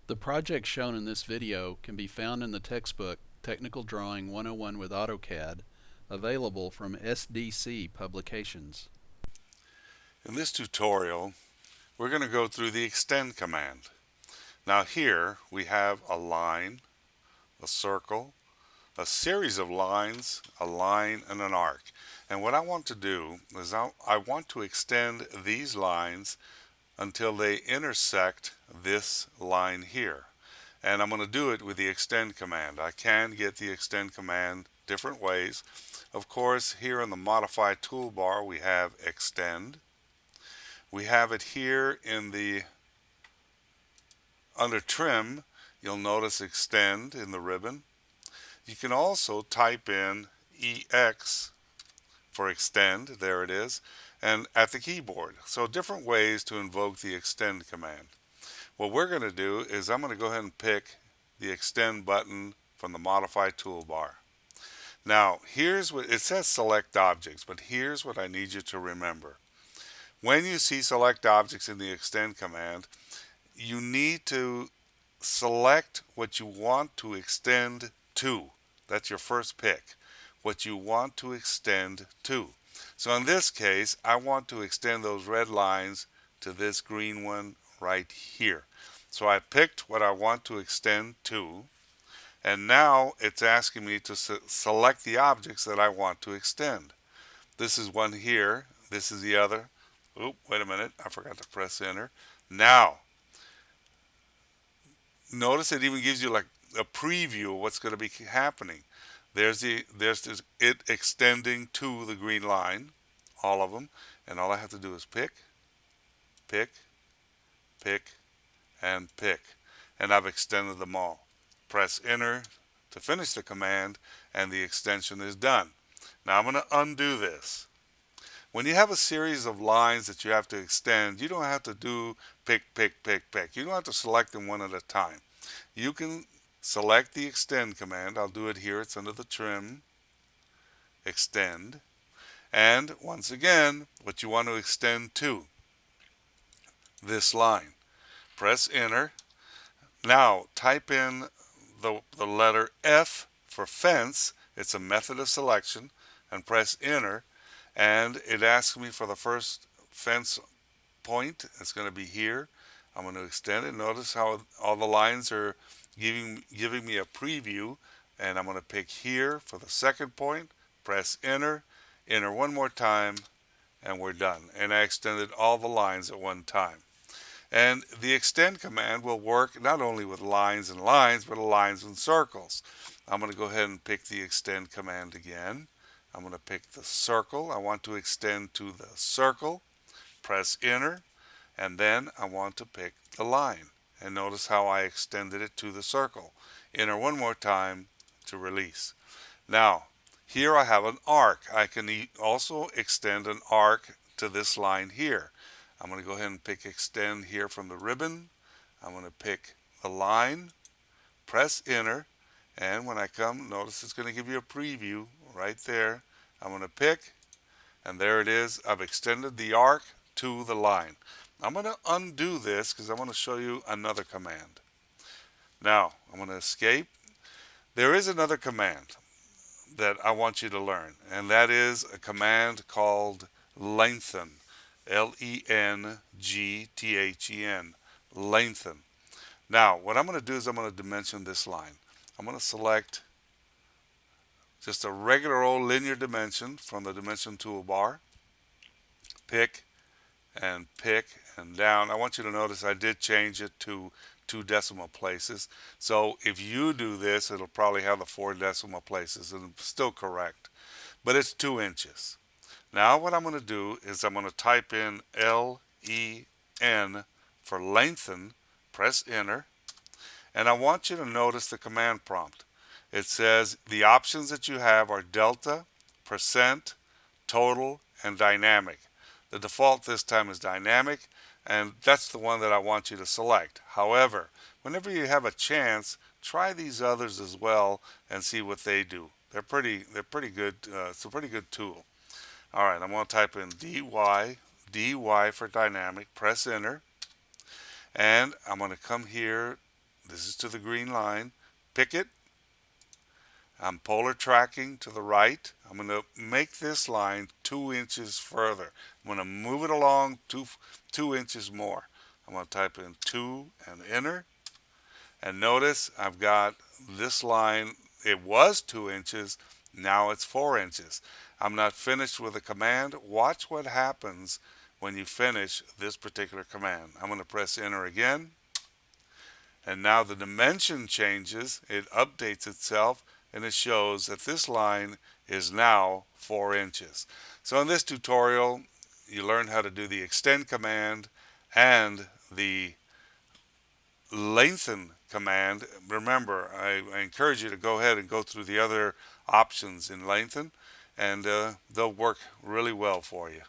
The project shown in this video can be found in the textbook Technical Drawing 101 with AutoCAD, available from SDC Publications. In this tutorial, we're going to go through the extend command. Now here we have a line, a circle, a series of lines, a line, and an arc. And what I want to do is I want to extend these lines until they intersect this line here. And I'm going to do it with the extend command. I can get the extend command different ways. Of course, here in the modify toolbar we have extend. We have it here in the under trim. You'll notice extend in the ribbon. You can also type in EX for extend, there it is, and at the keyboard. So different ways to invoke the extend command. What we're going to do is I'm going to go ahead and pick the extend button from the modify toolbar. Now here's what it says: select objects, but here's what I need you to remember. When you see select objects in the extend command, you need to select what you want to extend to. That's your first pick. What you want to extend to. So in this case, I want to extend those red lines to this green one right here. So I picked what I want to extend to, and now it's asking me to select the objects that I want to extend. This is one here. This is the other. Oop, wait a minute. I forgot to press enter. Now, notice it even gives you like a preview of what's going to be happening. There's this it extending to the green line, all of them, and all I have to do is pick, pick, pick, and pick, and I've extended them all. Press enter to finish the command, and the extension is done. Now I'm going to undo this. When you have a series of lines that you have to extend, you don't have to do pick, pick, pick, pick. You don't have to select them one at a time. You can select the extend command. I'll do it here. It's under the trim, extend. And once again, what you want to extend to, this line. Press enter. Now type in the letter F for fence. It's a method of selection. And press enter. And it asks me for the first fence point. It's going to be here. I'm going to extend it. Notice how all the lines are giving me a preview, and I'm going to pick here for the second point. Press enter, enter one more time, and we're done. And I extended all the lines at one time. And the extend command will work not only with lines, but lines and circles. I'm going to go ahead and pick the extend command again. I'm going to pick the circle. I want to extend to the circle. Press enter, and then I want to pick the line. And notice how I extended it to the circle. Enter one more time to release. Now, here I have an arc. I can also extend an arc to this line here. I'm going to go ahead and pick extend here from the ribbon. I'm going to pick the line, press enter, and when I come, notice it's going to give you a preview right there. I'm going to pick, and there it is. I've extended the arc to the line. I'm going to undo this because I want to show you another command. Now, I'm going to escape. There is another command that I want you to learn, and that is a command called lengthen. Lengthen. Lengthen. Now, what I'm going to do is I'm going to dimension this line. I'm going to select just a regular old linear dimension from the dimension toolbar. Pick and down. I want you to notice I did change it to 2 decimal places. So if you do this, it'll probably have the 4 decimal places and still correct. But it's 2 inches. Now what I'm going to do is I'm going to type in L-E-N for lengthen, press enter, and I want you to notice the command prompt. It says the options that you have are delta, percent, total, and dynamic. The default this time is dynamic, and that's the one that I want you to select. However, whenever you have a chance, try these others as well and see what they do. They're pretty good. It's a pretty good tool. All right, I'm going to type in dy for dynamic, press enter, and I'm going to come here This is to the green line. Pick it. I'm polar tracking to the right. I'm going to make this line 2 inches further. I'm going to move it along 2 inches more. I'm going to type in 2 and enter. And notice I've got this line. It was 2 inches. Now it's 4 inches. I'm not finished with the command. Watch what happens when you finish this particular command. I'm going to press enter again. And now the dimension changes. It updates itself and it shows that this line is now 4 inches. So in this tutorial, you learned how to do the extend command and the lengthen command. Remember, I encourage you to go ahead and go through the other options in lengthen, and they'll work really well for you.